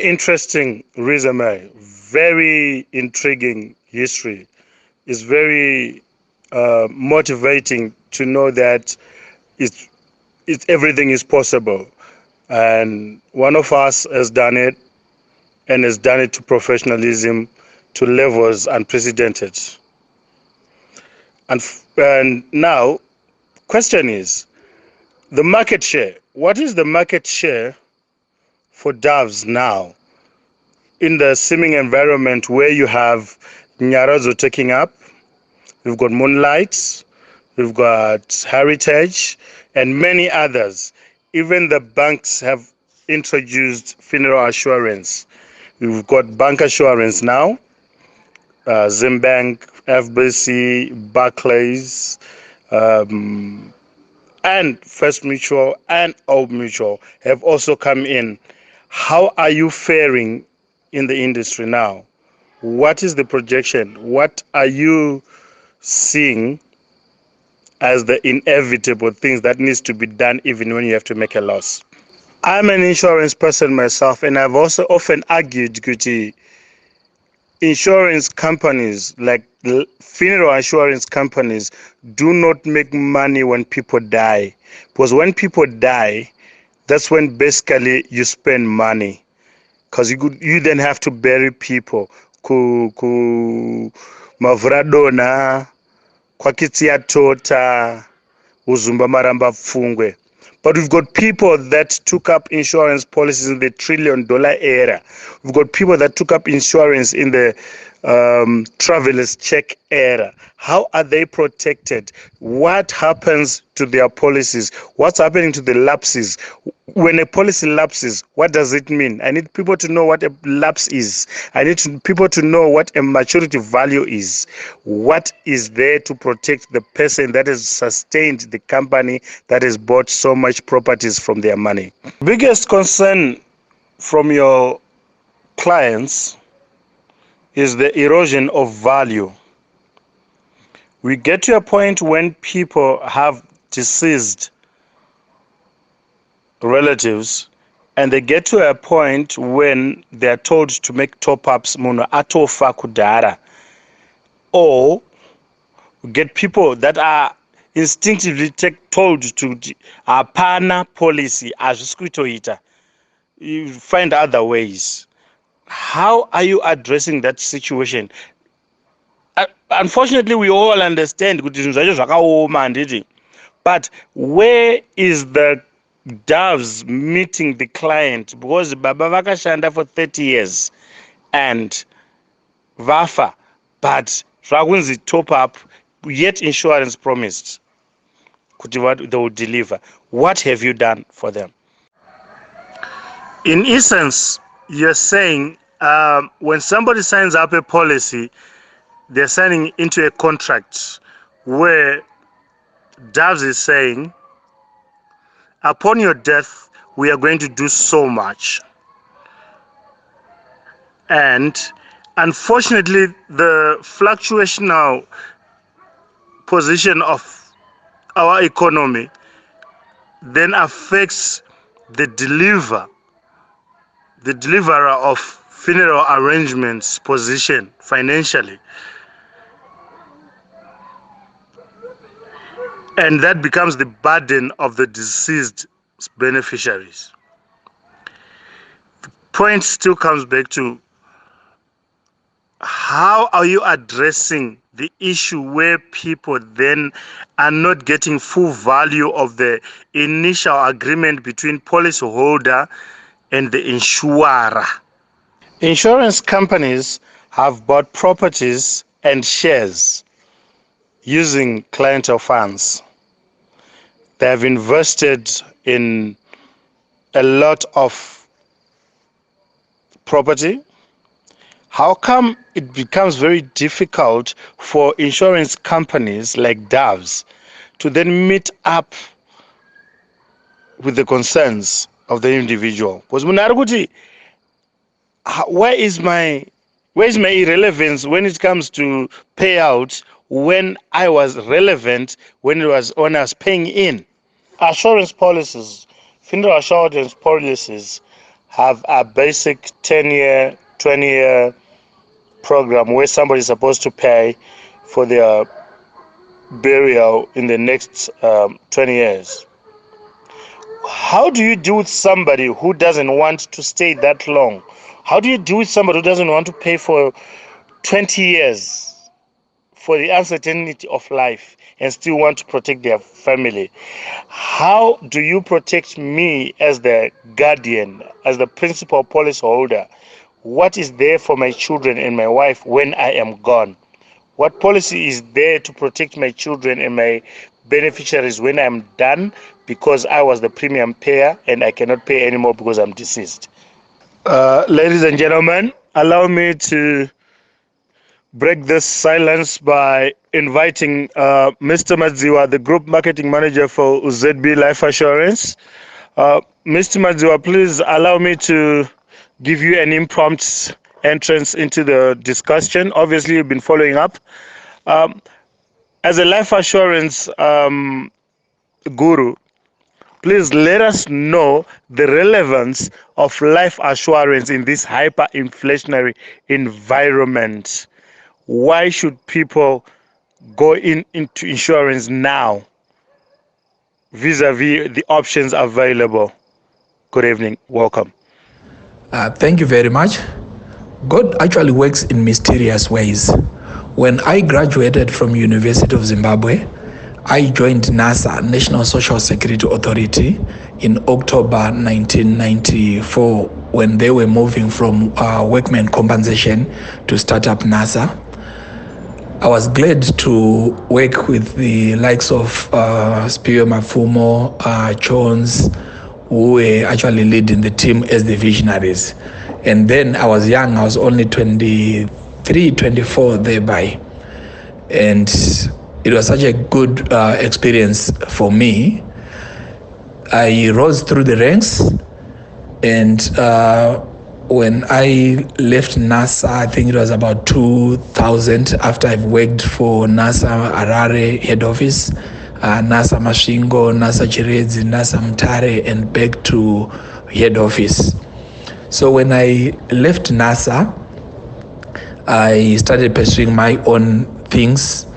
interesting resume, very intriguing history. It's very motivating to know that it's, everything is possible. And one of us has done it, and has done it to professionalism, to levels unprecedented. And now, question is, the market share. What is the market share for doves now in the seeming environment where you have Nyarazo taking up, we've got Moonlight, we've got Heritage, and many others. Even the banks have introduced funeral assurance. We've got bank assurance now, Zimbank, FBC, Barclays, and First Mutual and Old Mutual have also come in. How are you faring in the industry now? What is the projection? What are you seeing as the inevitable things that needs to be done even when you have to make a loss? I'm an insurance person myself, and I've also often argued that insurance companies, like funeral insurance companies, do not make money when people die. Because when people die, that's when basically you spend money. Because you then have to bury people. Ku Mavradona, Kwakitia Tota, Uzumba Maramba Fungwe. But we've got people that took up insurance policies in the $1 trillion era. We've got people that took up insurance in the traveler's check era. How are they protected? What happens to their policies? What's happening to the lapses? When a policy lapses, what does it mean? I need people to know what a lapse is. I need people to know what a maturity value is. What is there to protect the person that has sustained the company that has bought so much properties from their money? Biggest concern from your clients is the erosion of value. We get to a point when people have deceased relatives, and they get to a point when they're told to make top-ups, muno atofa kudara, or get people that are instinctively told to apana policy azviskuitoita. You find other ways. How are you addressing that situation? Unfortunately, we all understand, but where is the doves meeting the client? Because Baba vakashanda for 30 years and vafa, but zvakunzi top up, yet insurance promised what they will deliver. What have you done for them? In essence, you're saying when somebody signs up a policy, they're signing into a contract where Doves is saying, upon your death, we are going to do so much. And unfortunately, the fluctuational position of our economy then affects the deliverer of funeral arrangements position financially. And that becomes the burden of the deceased beneficiaries. The point still comes back to, how are you addressing the issue where people then are not getting full value of the initial agreement between policyholder and the insurer? Insurance companies have bought properties and shares using clientele funds. They have invested in a lot of property. How come it becomes very difficult for insurance companies like Doves to then meet up with the concerns of the individual? Because where is my irrelevance when it comes to payouts when I was relevant when I was paying in? Assurance policies, funeral assurance policies have a basic 10-year, 20-year program where somebody is supposed to pay for their burial in the next 20 years. How do you deal with somebody who doesn't want to stay that long? How do you deal with somebody who doesn't want to pay for 20 years for the uncertainty of life and still want to protect their family? How do you protect me as the guardian, as the principal policyholder? What is there for my children and my wife when I am gone? What policy is there to protect my children and my beneficiaries when I'm done, because I was the premium payer and I cannot pay anymore because I'm deceased? Ladies and gentlemen, allow me to break this silence by inviting Mr. Madziva, the Group Marketing Manager for ZB Life Assurance. Mr. Madziva, please allow me to give you an impromptu entrance into the discussion. Obviously, you've been following up. As a life assurance guru, please let us know the relevance of life assurance in this hyperinflationary environment. Why should people go into insurance now vis-a-vis the options available? Good evening. Welcome. Thank you very much. God actually works in mysterious ways. When I graduated from University of Zimbabwe, I joined NASA, National Social Security Authority, in October 1994 when they were moving from workmen compensation to start up NASA. I was glad to work with the likes of Spio Mafumo, Jones, who were actually leading the team as the visionaries. And then I was young, I was only 23, 24 thereby. And it was such a good experience for me. I rose through the ranks, and when I left NASA, I think it was about 2000, after I've worked for NASA Harare head office, NASA Masvingo, NASA Chiredzi, NASA Mutare, and back to head office. So when I left NASA, I started pursuing my own things,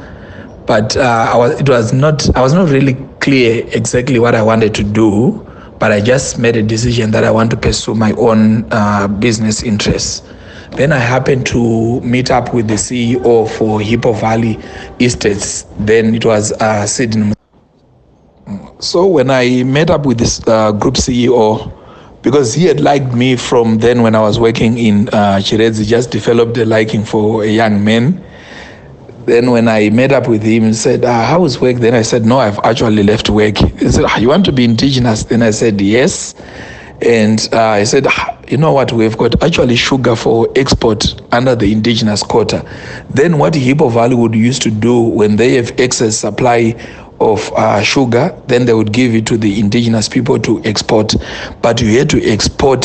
but I was not really clear exactly what I wanted to do, but I just made a decision that I want to pursue my own business interests. Then I happened to meet up with the CEO for Hippo Valley Estates. Then it was Sydney. So when I met up with this group CEO, because he had liked me from then when I was working in Chiredzi, just developed a liking for a young man. Then when I met up with him, he said, how is work? Then I said, no, I've actually left work. He said, you want to be indigenous? Then I said, yes. And I said, you know what, we've got actually sugar for export under the indigenous quota. Then what Hippo Valley would used to do when they have excess supply of sugar, then they would give it to the indigenous people to export. But you had to export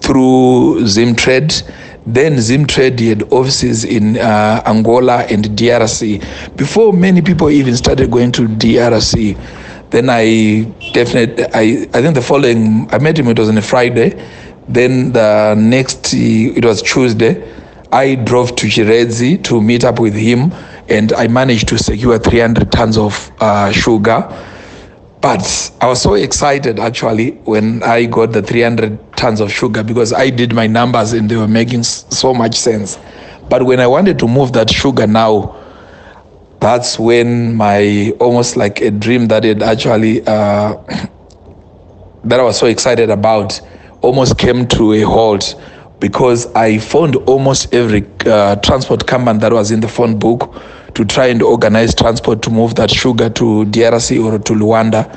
through Zimtrade. Then Zimtrade had offices in Angola and DRC. Before many people even started going to DRC, then I think the following, I met him, it was on a Friday. Then the next, it was Tuesday, I drove to Chiredzi to meet up with him, and I managed to secure 300 tons of sugar. But I was so excited actually when I got the 300 tons of sugar, because I did my numbers and they were making so much sense. But when I wanted to move that sugar now, that's when my almost like a dream that it actually that I was so excited about almost came to a halt, because I phoned almost every transport company that was in the phone book to try and organize transport to move that sugar to DRC or to Luanda.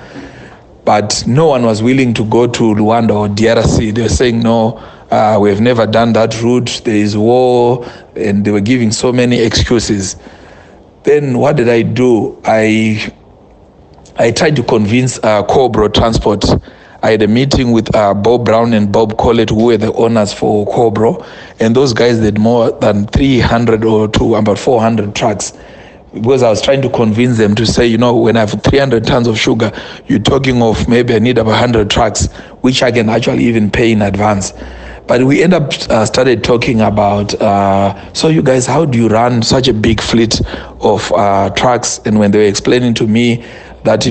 But no one was willing to go to Luanda or DRC. They were saying, no, we've never done that route. There is war, and they were giving so many excuses. Then what did I do? I tried to convince Cobro Transport. I had a meeting with Bob Brown and Bob Collett, who were the owners for Cobro, and those guys did more than 300 or to about 400 trucks. because I was trying to convince them to say, when I have 300 tons of sugar, you're talking of maybe I need about 100 trucks, which I can actually even pay in advance. But we end up started talking about, so you guys, how do you run such a big fleet of trucks? And when they were explaining to me that,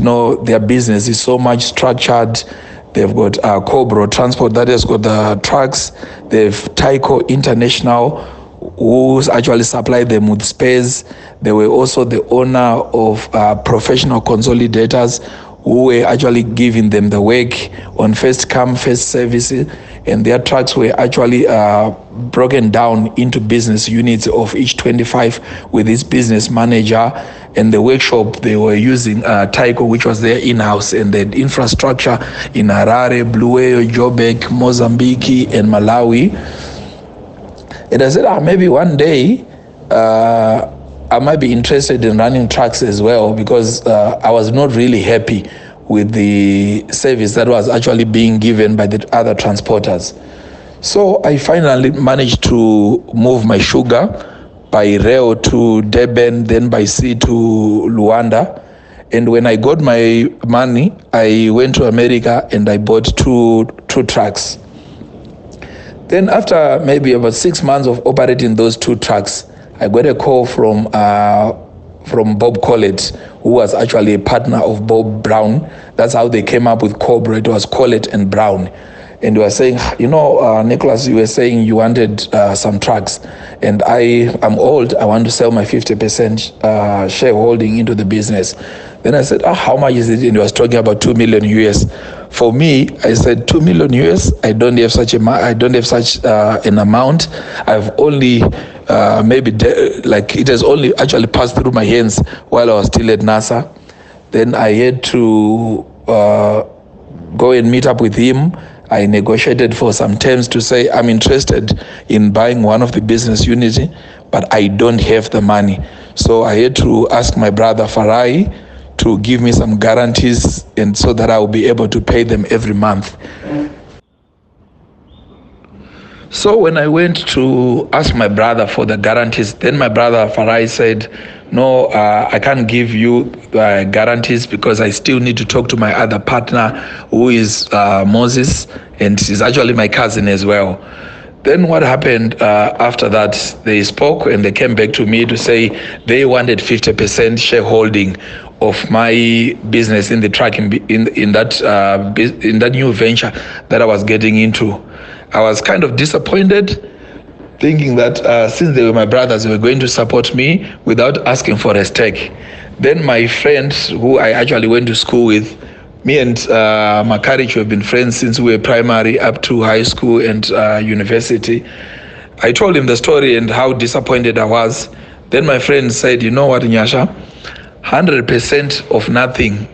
their business is so much structured, they've got Cobro Transport that has got the trucks, they've Tyco International, who's actually supplied them with space. They were also the owner of professional consolidators who were actually giving them the work on first come, first service. And their trucks were actually broken down into business units of each 25 with this business manager. And the workshop, they were using Tyco, which was their in-house, and the infrastructure in Harare, Bulawayo, Joburg, Mozambique, and Malawi. And I said, maybe one day I might be interested in running trucks as well, because I was not really happy with the service that was actually being given by the other transporters. So I finally managed to move my sugar by rail to Durban, then by sea to Luanda. And when I got my money, I went to America and I bought two trucks. Then after maybe about 6 months of operating those two trucks, I got a call from Bob Collett, who was actually a partner of Bob Brown. That's how they came up with Cobra. It was Collett and Brown. And they were saying, Nicholas, you were saying you wanted some trucks. And I'm old. I want to sell my 50% shareholding into the business. Then I said, how much is it? And he was talking about 2 million US. For me, I said 2 million US. I don't have such an amount. I've only it has only actually passed through my hands while I was still at NASA. Then I had to go and meet up with him. I negotiated for some terms to say I'm interested in buying one of the business units, but I don't have the money. So I had to ask my brother Farai to give me some guarantees, and so that I will be able to pay them every month. So when I went to ask my brother for the guarantees, then my brother Farai said, no, I can't give you guarantees because I still need to talk to my other partner, who is Moses, and he's actually my cousin as well. Then what happened after that, they spoke and they came back to me to say they wanted 50% shareholding of my business in the trucking in that new venture that I was getting into. I was kind of disappointed, thinking that since they were my brothers, they were going to support me without asking for a stake. Then my friend, who I actually went to school with, me and Makarich have been friends since we were primary up to high school and university. I told him the story and how disappointed I was. Then my friend said, you know what, Nyasha, 100% of nothing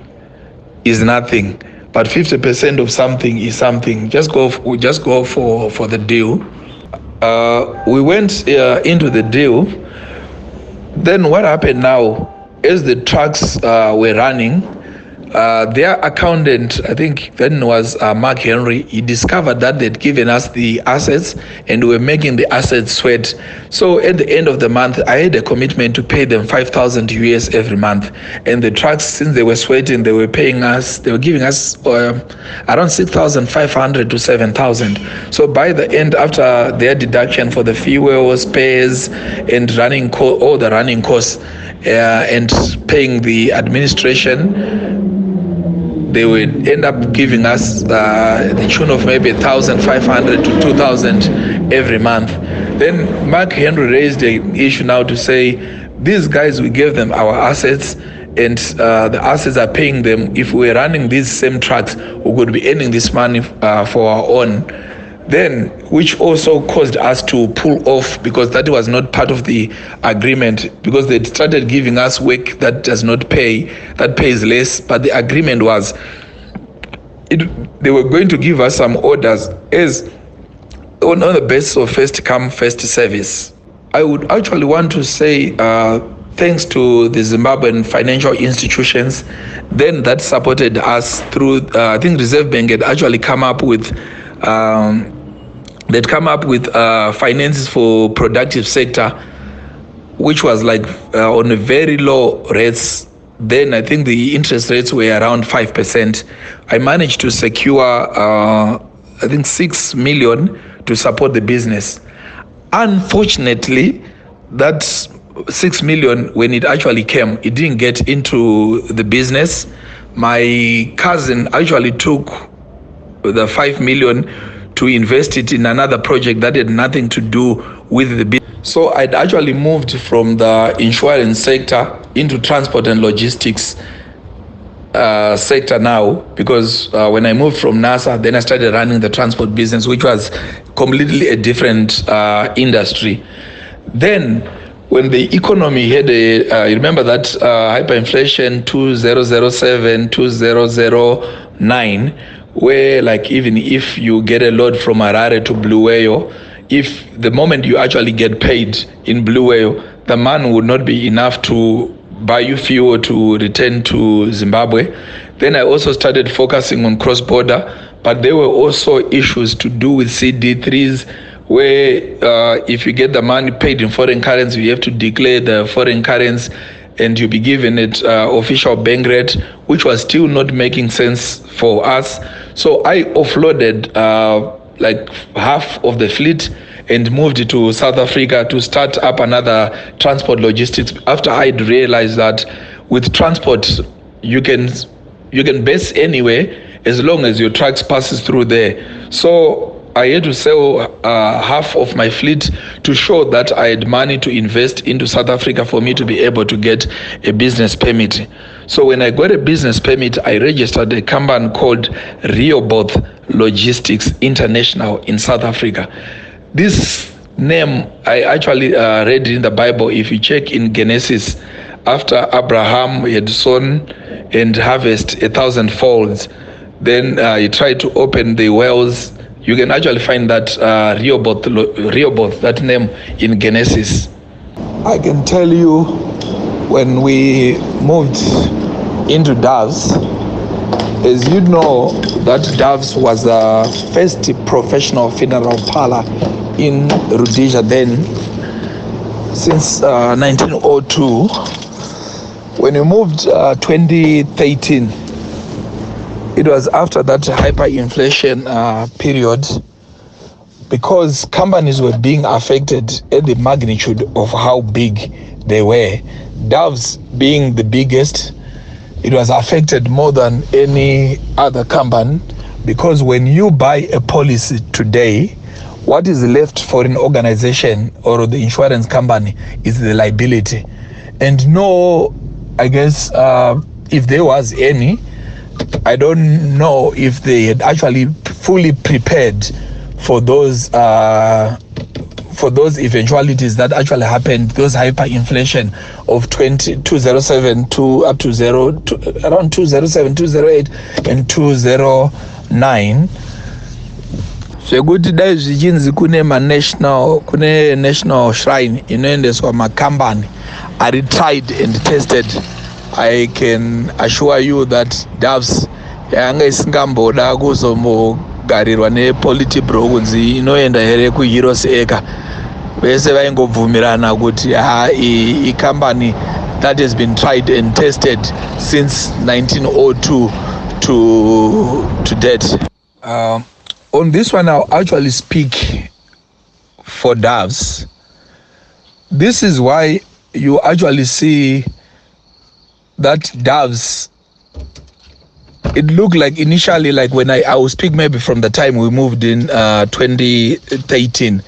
is nothing, but 50% of something is something. Just go for the deal. We went into the deal. Then what happened now, as the trucks were running, their accountant, I think then was Mark Henry, he discovered that they'd given us the assets and we were making the assets sweat. So at the end of the month, I had a commitment to pay them 5,000 US every month. And the trucks, since they were sweating, they were giving us around 6,500 to 7,000. So by the end, after their deduction for the fuel, spares, and all the running costs, and paying the administration, they would end up giving us the tune of maybe 1,500 to 2,000 every month. Then Mark Henry raised an issue now to say, these guys, we gave them our assets, and the assets are paying them. If we're running these same trucks, we could be earning this money for our own. Then, which also caused us to pull off, because that was not part of the agreement, because they started giving us work that does not pay, that pays less. But the agreement was they were going to give us some orders as on the basis of first come, first service. I would actually want to say thanks to the Zimbabwean financial institutions then that supported us through, I think Reserve Bank had actually come up with finances for productive sector, which was like on a very low rates. Then I think the interest rates were around 5%. I managed to secure, I think 6 million to support the business. Unfortunately, that 6 million, when it actually came, it didn't get into the business. My cousin actually took the 5 million to invest it in another project that had nothing to do with the business. So I'd actually moved from the insurance sector into transport and logistics sector now, because when I moved from NASA, then I started running the transport business, which was completely a different industry. Then when the economy had you remember that hyperinflation 2007, 2009, where like even if you get a load from Harare to Bulawayo, if the moment you actually get paid in Bulawayo, the money would not be enough to buy you fuel to return to Zimbabwe. Then I also started focusing on cross-border, but there were also issues to do with CD3s, where if you get the money paid in foreign currency, you have to declare the foreign currency and you'll be given it official bank rate, which was still not making sense for us. So I offloaded like half of the fleet and moved to South Africa to start up another transport logistics, after I'd realized that with transport you can base anywhere as long as your trucks passes through there. So I had to sell half of my fleet to show that I had money to invest into South Africa for me to be able to get a business permit. So when I got a business permit, I registered a company called Rehoboth Logistics International in South Africa. This name, I actually read in the Bible. If you check in Genesis, after Abraham had sown and harvest 1,000 folds, then he tried to open the wells. You can actually find that Rehoboth, that name in Genesis. I can tell you, when we moved into Doves, as you know, that Doves was the first professional funeral parlor in Rhodesia then, since 1902. When we moved 2013, it was after that hyperinflation period, because companies were being affected at the magnitude of how big they were. Doves being the biggest, it was affected more than any other company, because when you buy a policy today, what is left for an organization or the insurance company is the liability. And no, I guess if there was any, I don't know if they had actually fully prepared for those eventualities that actually happened, those hyperinflation of 2007 to up to around 2007, 2008 and 2009. Zvekuti dai zvichinzi kune national shrine inoendeswa makambani are tried and tested, I can assure you that Doves yanga isingamboda kuzombogarirwa nepolitibro kunzi inoenda here kuheroes eka. Vese vaingobvumirana kuti company that has been tried and tested since 1902 to date. On this one, I'll actually speak for Doves. This is why you actually see that Doves, it looked like initially, like when I will speak maybe from the time we moved in 2013,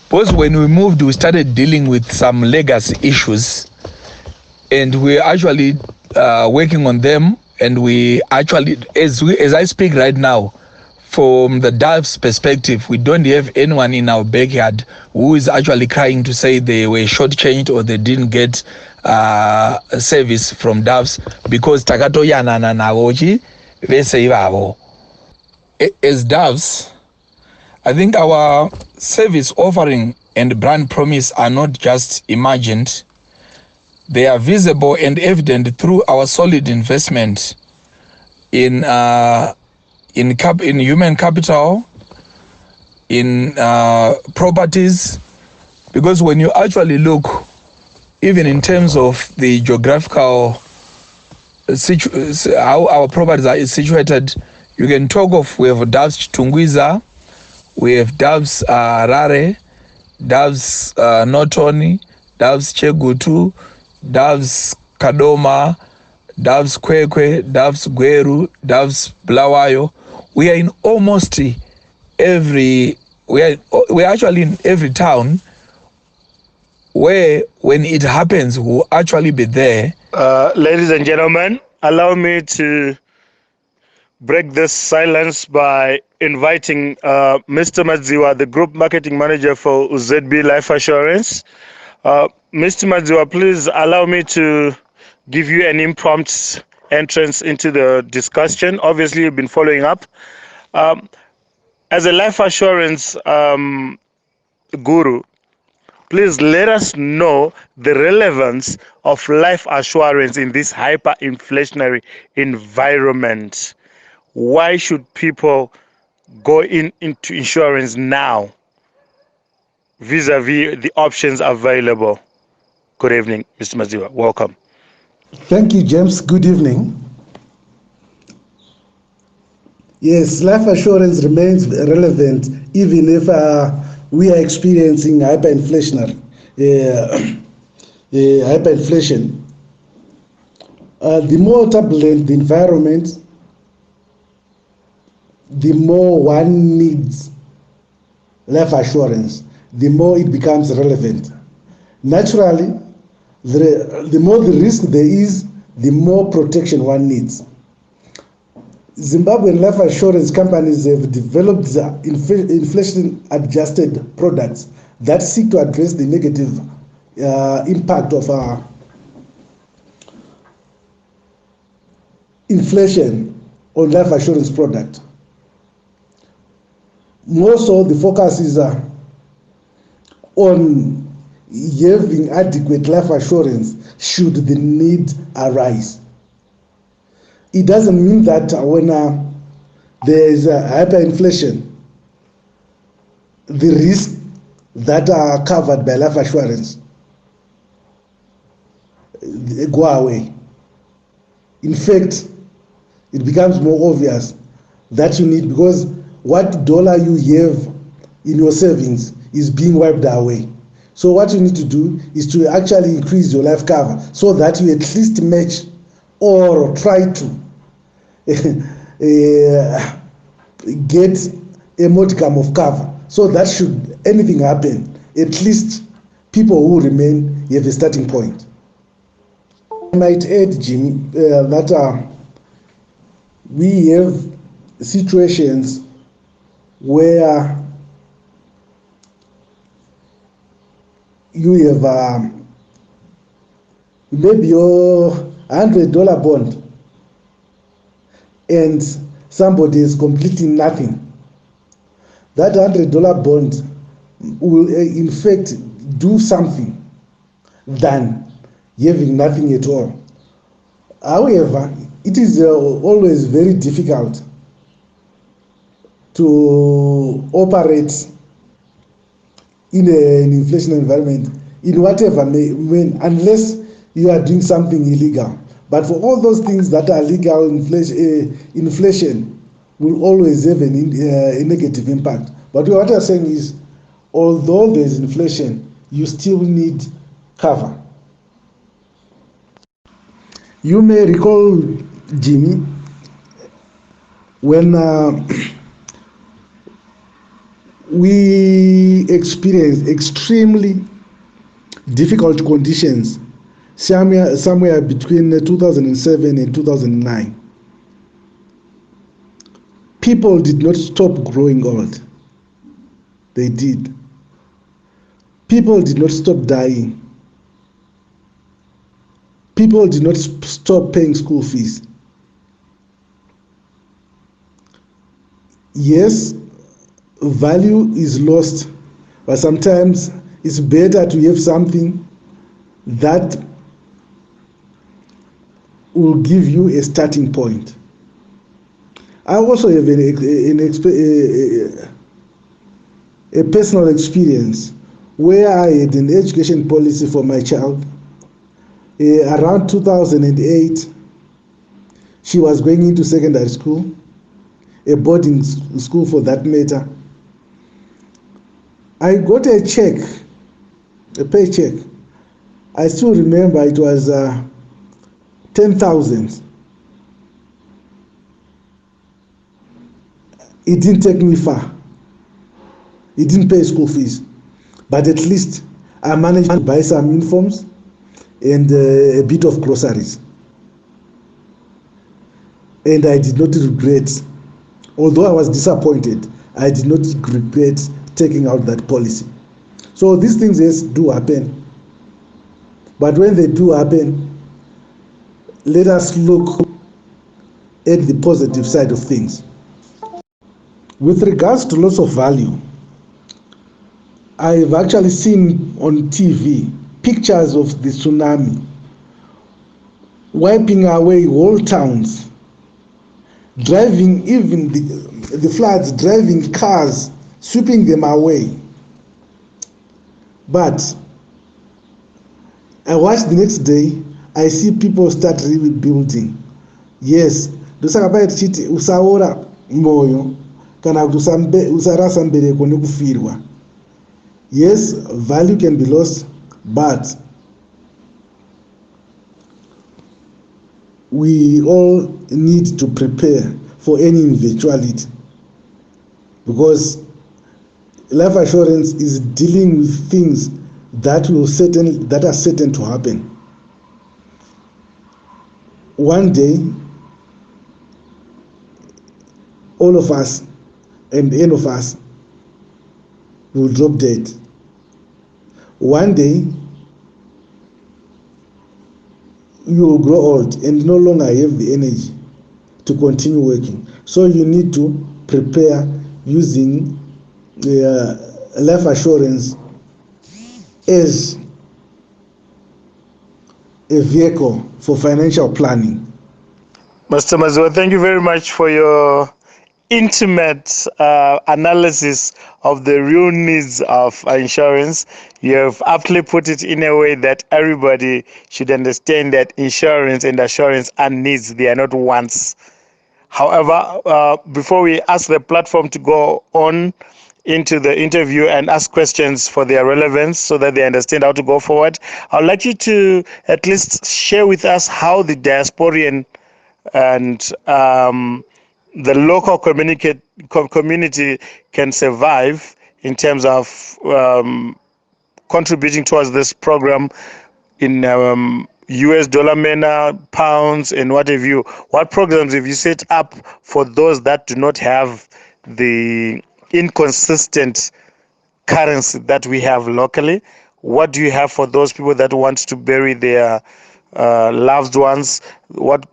because when we moved, we started dealing with some legacy issues, and we're actually working on them. And we actually, as I speak right now, from the Doves perspective, we don't have anyone in our backyard who is actually crying to say they were shortchanged or they didn't get service from Doves, because takatoyanana navochi vese ivavo. As Doves, I think our service offering and brand promise are not just imagined. They are visible and evident through our solid investment in human capital, in properties, because when you actually look even in terms of the geographical how our properties are situated. You can talk of, we have Doves Tungwiza, we have Doves Rare, Doves Notoni, Doves Chegutu, Doves Kadoma, Doves Kwekwe, Doves Gweru, Doves Blawayo. We are in almost every, we are actually in every town where when it happens, we'll actually be there. Ladies and gentlemen, allow me to break this silence by inviting Mr. Madziva, the Group Marketing Manager for ZB Life Assurance. Mr. Madziva, please allow me to give you an impromptu entrance into the discussion. Obviously, you've been following up. As a life assurance guru, please let us know the relevance of life assurance in this hyperinflationary environment. Why should people go into insurance now vis-a-vis the options available? Good evening, Mr. Madziva. Welcome. Thank you, James. Good evening. Yes, life assurance remains relevant even if we are experiencing hyperinflation. The more turbulent the environment, the more one needs life assurance, the more it becomes relevant. Naturally, the more the risk there is, the more protection one needs. Zimbabwean life assurance companies have developed inflation-adjusted products that seek to address the negative impact of inflation on life assurance product. More so, the focus is on having adequate life assurance should the need arise. It doesn't mean that when there is hyperinflation, the risks that are covered by life assurance go away. In fact, it becomes more obvious that you need, because what dollar you have in your savings is being wiped away. So what you need to do is to actually increase your life cover so that you at least match or try to get a modicum of cover, so that should anything happen, at least people who remain have a starting point. I might add, Jim, that we have situations where you have maybe your $100 bond and somebody is completing nothing. That $100 bond will in fact do something than having nothing at all. However, it is always very difficult to operate in an inflation environment in whatever unless you are doing something illegal. But for all those things that are legal, inflation will always have a negative impact. But what I'm saying is, although there's inflation, you still need cover. You may recall, Jimmy, when we experienced extremely difficult conditions somewhere between 2007 and 2009. People did not stop growing old. They did. People did not stop dying. People did not stop paying school fees. Yes, value is lost, but sometimes it's better to have something that will give you a starting point. I also have a personal experience where I had an education policy for my child Around 2008, she was going into secondary school, a boarding school for that matter. I got a check, a paycheck. I still remember it was 10,000. It didn't take me far. It didn't pay school fees, but at least I managed to buy some uniforms and a bit of groceries. And I did not regret, although I was disappointed, I did not regret taking out that policy. So these things, yes, do happen. But when they do happen, let us look at the positive side of things. With regards to loss of value, I've actually seen on TV pictures of the tsunami wiping away whole towns, driving even the floods, driving cars, sweeping them away. But I watch the next day, I see people start rebuilding. Yes, ndosaka tichiti usaora moyo kana kuti usarasa mbereko nekufirwa. Yes, value can be lost, but we all need to prepare for any eventuality, because life assurance is dealing with things that are certain to happen. One day, all of us and any of us will drop dead. One day, you will grow old and no longer have the energy to continue working. So you need to prepare using life assurance as a vehicle for financial planning. Mr. Madziva, thank you very much for your intimate analysis of the real needs of insurance. You have aptly put it in a way that everybody should understand that insurance and assurance are needs, they are not wants. However, before we ask the platform to go on into the interview and ask questions for their relevance so that they understand how to go forward, I'd like you to at least share with us how the diasporian and the local community can survive in terms of contributing towards this program in US dollar manner, pounds, and what have you. What programs have you set up for those that do not have the inconsistent currency that we have locally? What do you have for those people that want to bury their loved ones? What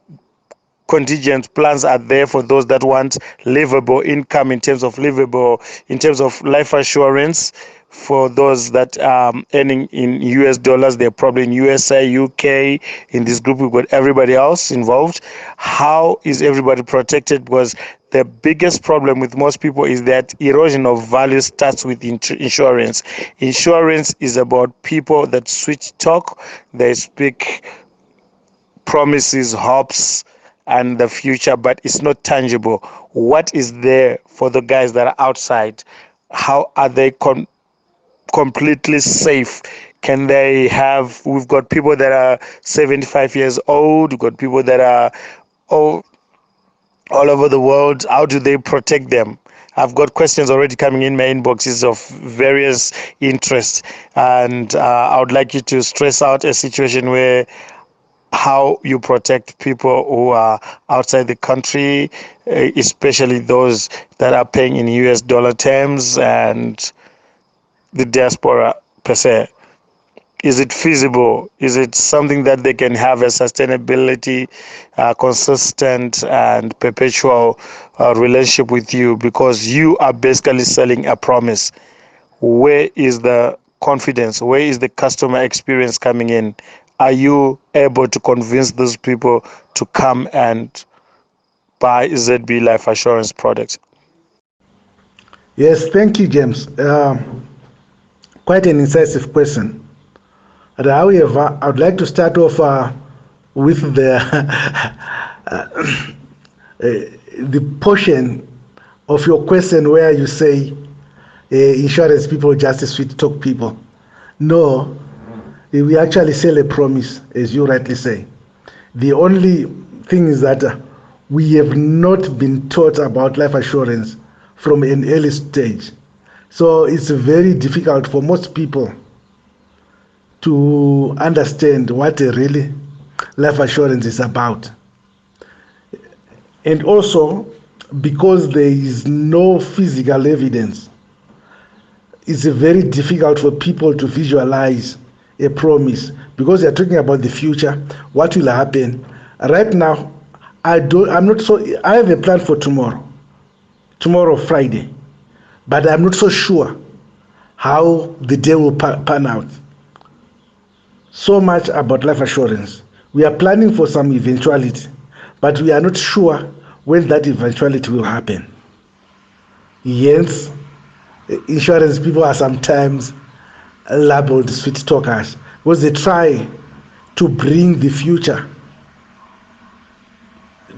contingent plans are there for those that want livable income in terms of life assurance? For those that are earning in US dollars, they're probably in USA, UK. In this group, we've got everybody else involved. How is everybody protected? Because the biggest problem with most people is that erosion of value starts with insurance. Insurance is about people that switch talk, they speak promises, hopes, and the future, but it's not tangible. What is there for the guys that are outside? How are they completely safe? Can they have, we've got people that are 75 years old, we've got people that are all over the world. How do they protect them? I've got questions already coming in my inboxes of various interests, and I would like you to stress out a situation where how you protect people who are outside the country, especially those that are paying in US dollar terms and the diaspora per se. Is it feasible? Is it something that they can have a sustainability, consistent and perpetual relationship with you, because you are basically selling a promise? Where is the confidence? Where is the customer experience coming in? Are you able to convince those people to come and buy ZB life assurance products? Yes, thank you, James. Quite an incisive question. But however, I would like to start off with the portion of your question where you say insurance people just sweet talk people. No, we actually sell a promise, as you rightly say. The only thing is that we have not been taught about life assurance from an early stage. So it's very difficult for most people to understand what really life assurance is about. And also, because there is no physical evidence, it's very difficult for people to visualize a promise, because they're talking about the future, what will happen. Right now, I have a plan for tomorrow Friday, but I'm not so sure how the day will pan out. So much about life assurance. We are planning for some eventuality, but we are not sure when that eventuality will happen. Hence, insurance people are sometimes labeled sweet talkers, because they try to bring the future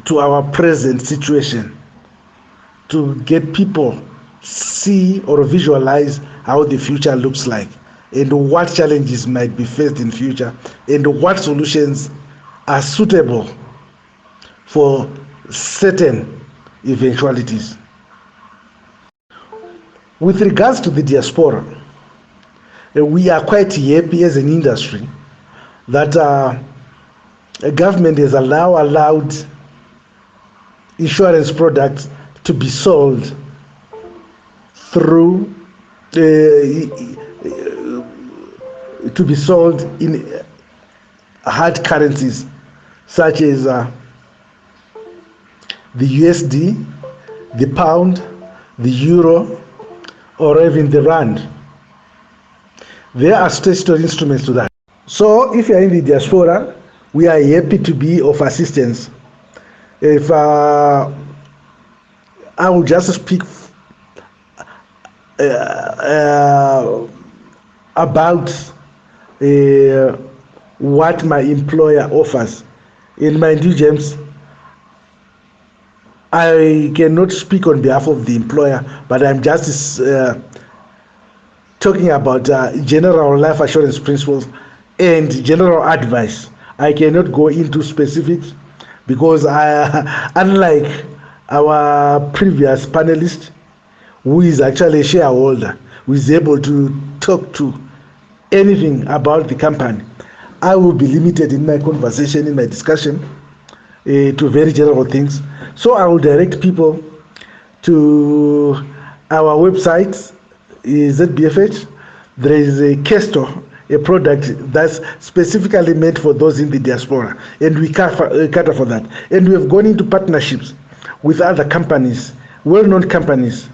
to our present situation, to get people see or visualize how the future looks like, and what challenges might be faced in future, and what solutions are suitable for certain eventualities. With regards to the diaspora, we are quite happy as an industry that the government has allowed insurance products to be sold through in hard currencies such as the USD, the pound, the euro, or even the rand. There are statutory instruments to that. So if you are in the diaspora, we are happy to be of assistance. If I will just speak about what my employer offers. In my due James, I cannot speak on behalf of the employer, but I'm just talking about general life assurance principles and general advice. I cannot go into specifics because unlike our previous panelist, who is actually a shareholder, who is able to talk to anything about the company, I will be limited in my conversation, in my discussion, to very general things. So I will direct people to our website, ZBFH. There is a Kesto, a product that's specifically made for those in the diaspora, and we cater for that. And we have gone into partnerships with other companies, well-known companies,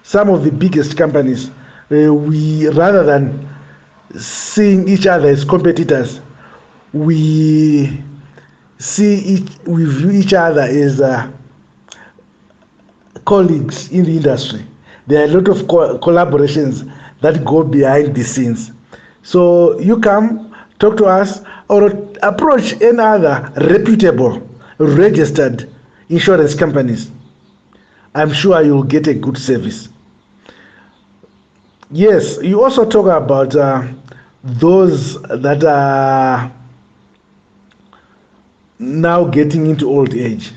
some of the biggest companies. We, rather than seeing each other as competitors, we view each other as colleagues in the industry. There are a lot of collaborations that go behind the scenes. So you come, talk to us, or approach any other reputable, registered insurance companies. I'm sure you'll get a good service. Yes, you also talk about those that are now getting into old age.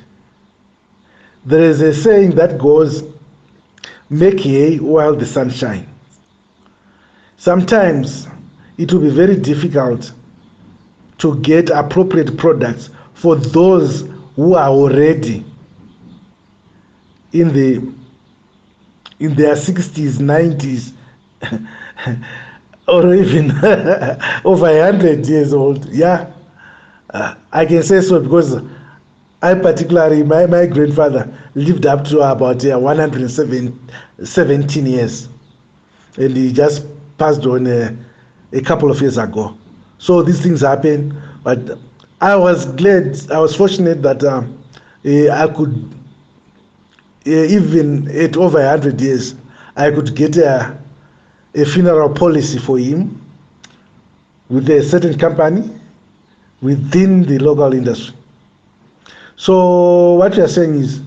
There is a saying that goes, make hay while the sun shines. Sometimes it will be very difficult to get appropriate products for those who are already in their 60s, 90s, or even over 100 years old. Yeah, I can say so because I particularly, my grandfather lived up to about 117 years, and he just passed on a couple of years ago. So these things happen, but I was fortunate that I could, even at over 100 years, I could get a funeral policy for him, with a certain company within the local industry. So what we are saying is,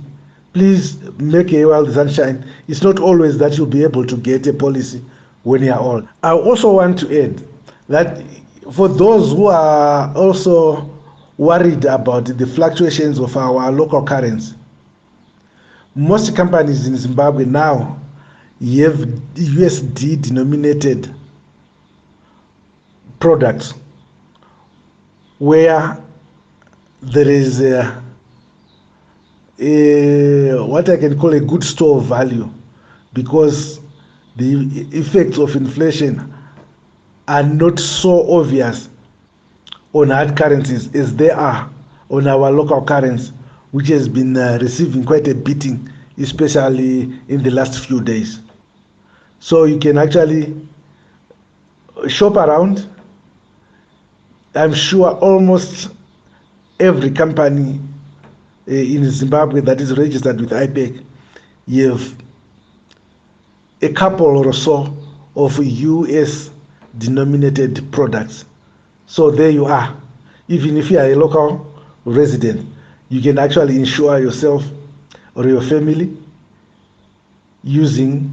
please make hay while the sun shines. It's not always that you'll be able to get a policy when you are old. I also want to add that for those who are also worried about the fluctuations of our local currency, most companies in Zimbabwe now have USD denominated products where there is what I can call a good store of value, because the effects of inflation are not so obvious on hard currencies as they are on our local currency, which has been receiving quite a beating, especially in the last few days. So you can actually shop around. I'm sure almost every company in Zimbabwe that is registered with IPEC, you have a couple or so of US denominated products. So there you are. Even if you are a local resident, you can actually insure yourself or your family using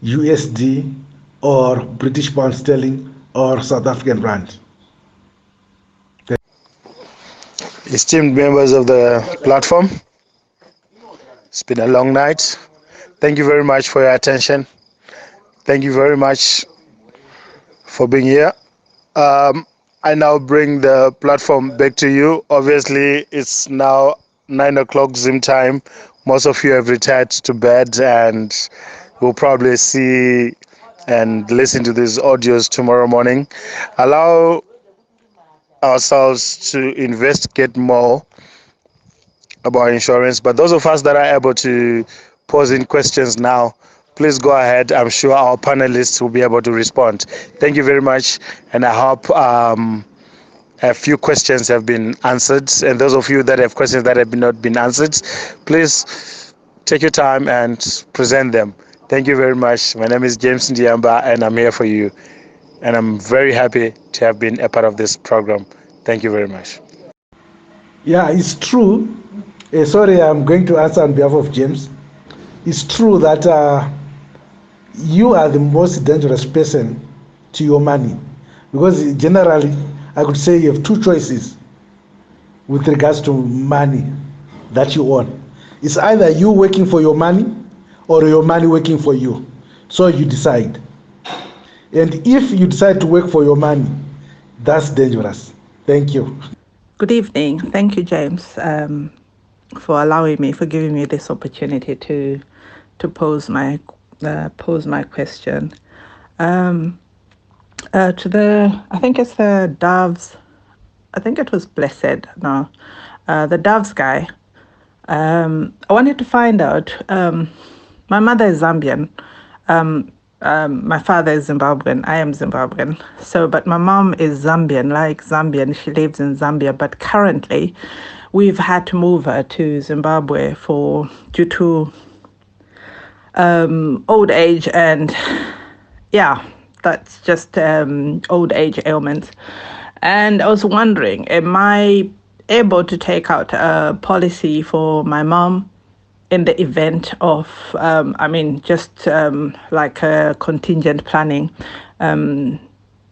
USD or British pound sterling or South African rand. Esteemed members of the platform, it's been a long night. Thank you very much for your attention. Thank you very much for being here. I now bring the platform back to you. Obviously, it's now 9 o'clock Zim time. Most of you have retired to bed, and we'll probably see and listen to these audios tomorrow morning. Allow ourselves to investigate more about insurance, but those of us that are able to pose in questions now, please go ahead. I'm sure our panelists will be able to respond. Thank you very much, and I hope a few questions have been answered, and those of you that have questions that have not been answered, please take your time and present them. Thank you very much. My name is James Ndiyamba, and I'm here for you, and I'm very happy to have been a part of this program. Thank you very much. Yeah, it's true. Sorry, I'm going to answer on behalf of James. It's true that you are the most dangerous person to your money, because generally I could say you have two choices with regards to money that you own. It's either you working for your money or your money working for you. So you decide. And if you decide to work for your money, that's dangerous. Thank you. Good evening. Thank you, James, for giving me this opportunity to pose my question. I think it's the Doves. I think it was Blessed. No, the Doves guy. I wanted to find out. My mother is Zambian. My father is Zimbabwean. I am Zimbabwean. So, but my mom is Zambian, like Zambian. She lives in Zambia, but currently, we've had to move her to Zimbabwe due to old age, and yeah, that's just old age ailments. And I was wondering, am I able to take out a policy for my mom in the event of, like a contingent planning,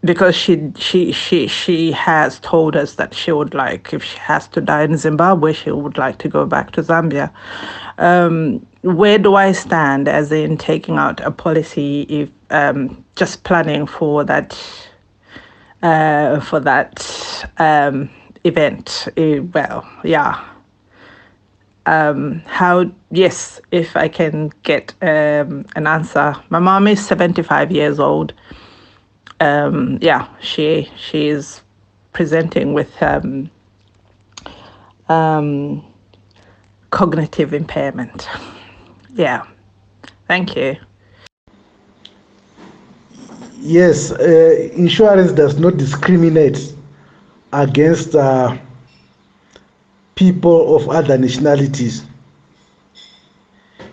because she has told us that she would like, if she has to die in Zimbabwe, she would like to go back to Zambia. Where do I stand as in taking out a policy if just planning for that event? Yes, if I can get an answer. My mom is 75 years old. She is presenting with cognitive impairment. Yeah, thank you. Yes, insurance does not discriminate against people of other nationalities.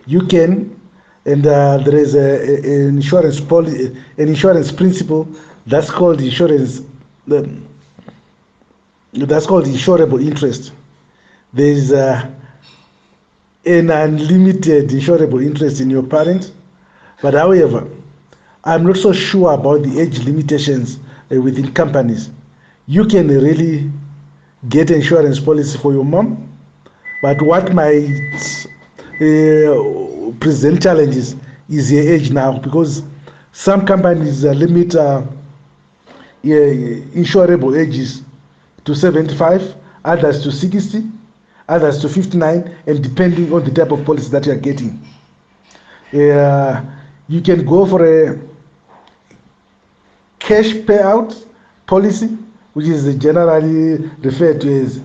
You can, and there is an insurance principle that's called insurance that's called insurable interest. There is an unlimited insurable interest in your parent, but however, I'm not so sure about the age limitations within companies. You can really get insurance policy for your mom, but what might present challenges is her age now, because some companies limit insurable ages to 75, others to 60, others to 59, and depending on the type of policy that you are getting. You can go for a cash payout policy, which is generally referred to as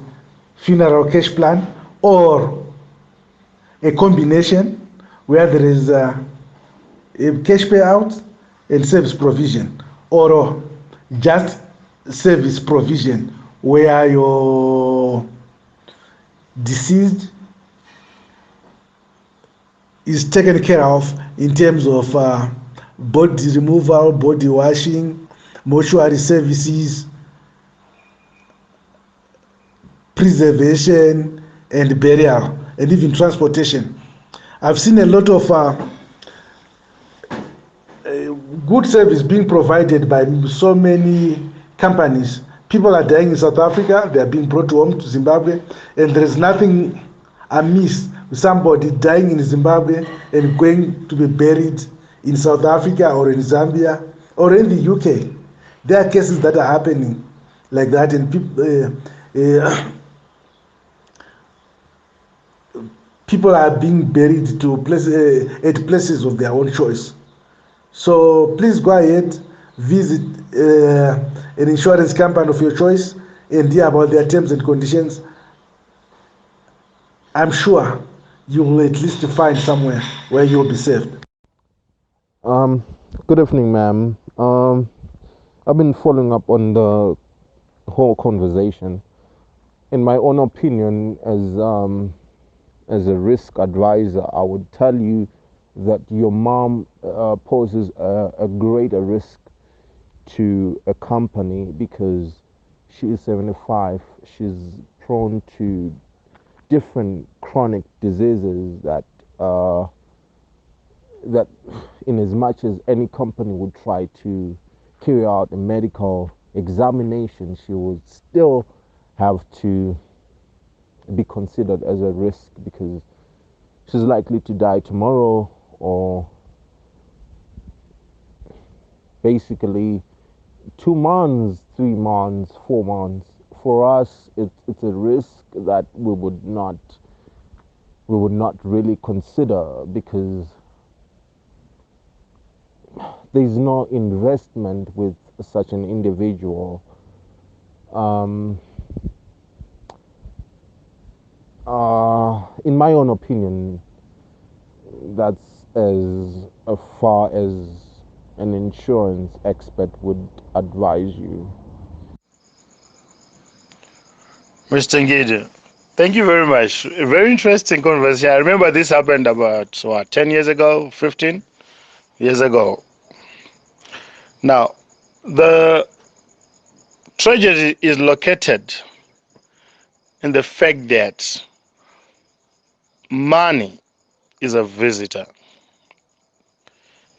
funeral cash plan, or a combination where there is a cash payout and service provision, or just service provision where your deceased is taken care of in terms of body removal, body washing, mortuary services, preservation and burial, and even transportation. I've seen a lot of good service being provided by so many companies. People are dying in South Africa, they are being brought home to Zimbabwe, and there is nothing amiss with somebody dying in Zimbabwe and going to be buried in South Africa or in Zambia or in the UK. There are cases that are happening like that, and people are being buried to at places of their own choice. So please go ahead, visit an insurance company of your choice and hear about their terms and conditions. I'm sure you will at least find somewhere where you will be saved. Good evening, ma'am. I've been following up on the whole conversation. In my own opinion, as a risk advisor, I would tell you that your mom poses a greater risk to a company because she is 75. She's prone to different chronic diseases that in as much as any company would try to carry out a medical examination, she would still have to be considered as a risk because she's likely to die tomorrow, or basically 2 months, 3 months, 4 months. For us, it's a risk that we would not really consider because there's no investment with such an individual. In my own opinion, that's as far as an insurance expert would advise you. Mr. Ngidi, thank you very much. A very interesting conversation. I remember this happened about 10 years ago, 15 years ago. Now, the tragedy is located in the fact that money is a visitor.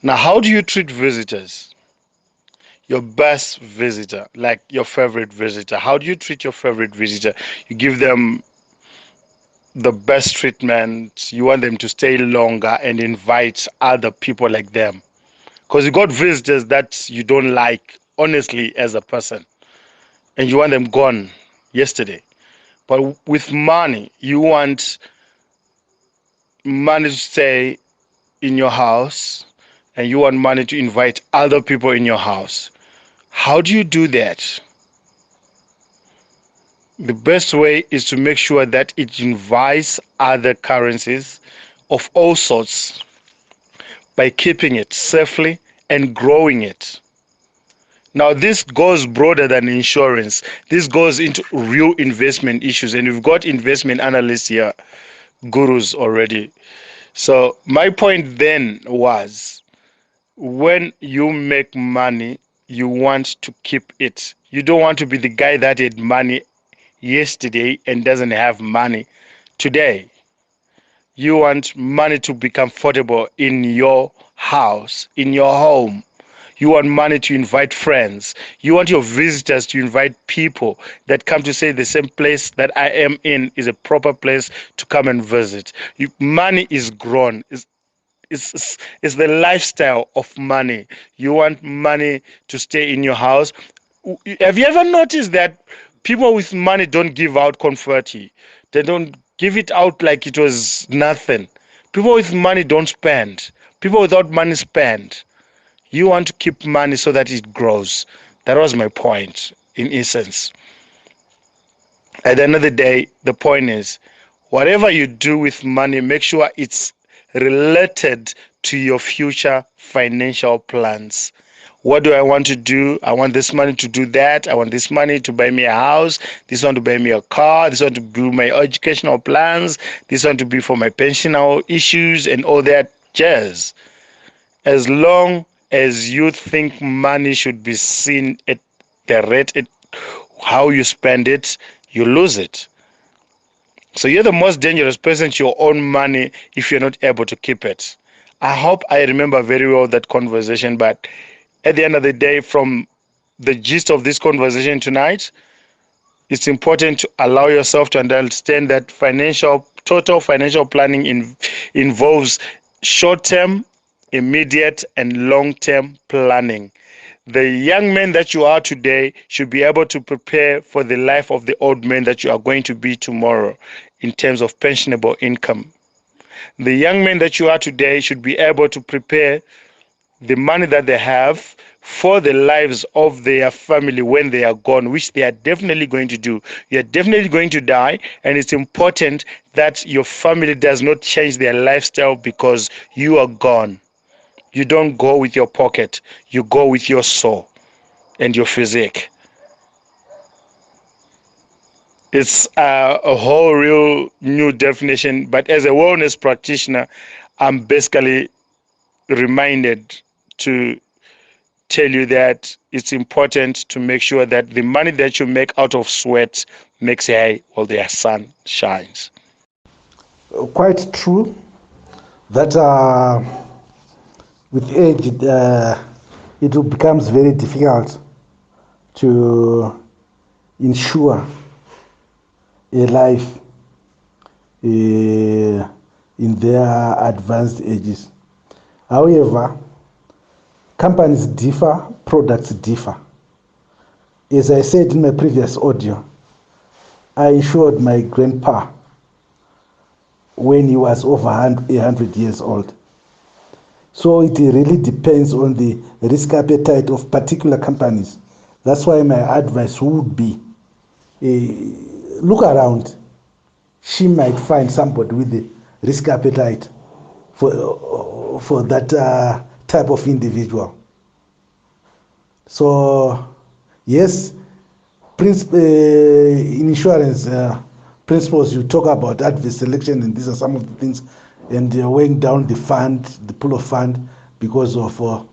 Now, how do you treat visitors? Your best visitor, like your favorite visitor. How do you treat your favorite visitor? You give them the best treatment. You want them to stay longer and invite other people like them. Because you got visitors that you don't like, honestly, as a person, and you want them gone yesterday. But with money, you want money to stay in your house, and you want money to invite other people in your house. How do you do that? The best way is to make sure that it invites other currencies of all sorts by keeping it safely and growing it. Now, this goes broader than insurance. This goes into real investment issues, and we've got investment analysts here, gurus already. So my point then was, when you make money, you want to keep it You don't want to be the guy that had money yesterday and doesn't have money today. You want money to be comfortable in your house, in your home. You want money to invite friends. You want your visitors to invite people that come to say the same place that I am in is a proper place to come and visit. Money is grown. It's the lifestyle of money. You want money to stay in your house. Have you ever noticed that people with money don't give out confetti? They don't give it out like it was nothing. People with money don't spend. People without money spend. You want to keep money so that it grows. That was my point, in essence. At the end of the day, the point is whatever you do with money, make sure it's related to your future financial plans. What do I want to do? I want this money to do that. I want this money to buy me a house. This one to buy me a car. This one to do my educational plans. This one to be for my pensional issues and all that jazz. As long as you think money should be seen at the rate at how you spend it, you lose it. So you're the most dangerous person to your own money if you're not able to keep it. I hope I remember very well that conversation, but at the end of the day, from the gist of this conversation tonight, it's important to allow yourself to understand that total financial planning involves short-term, immediate, and long-term planning. The young man that you are today should be able to prepare for the life of the old man that you are going to be tomorrow in terms of pensionable income. The young men that you are today should be able to prepare the money that they have for the lives of their family when they are gone, which they are definitely going to do. You're definitely going to die, and it's important that your family does not change their lifestyle because you are gone. You don't go with your pocket, you go with your soul and your physique. It's a whole real new definition, but as a wellness practitioner, I'm basically reminded to tell you that it's important to make sure that the money that you make out of sweat makes hay while the sun shines. Quite true that with age it becomes very difficult to ensure a life in their advanced ages. However, companies differ, products differ. As I said in my previous audio, I insured my grandpa when he was over 100 years old. So it really depends on the risk appetite of particular companies. That's why my advice would be, look around. She might find somebody with the risk appetite for that type of individual. So yes, in insurance principles, you talk about adverse selection, and these are some of the things, and weighing down the pool of fund because of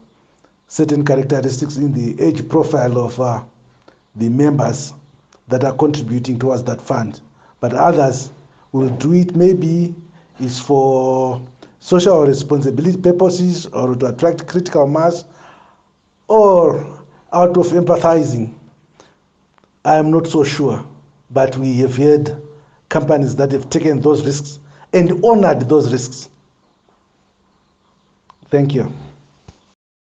certain characteristics in the age profile of the members that are contributing towards that fund. But others will do it maybe is for social responsibility purposes, or to attract critical mass, or out of empathizing. I am not so sure, but we have had companies that have taken those risks and honored those risks. Thank you.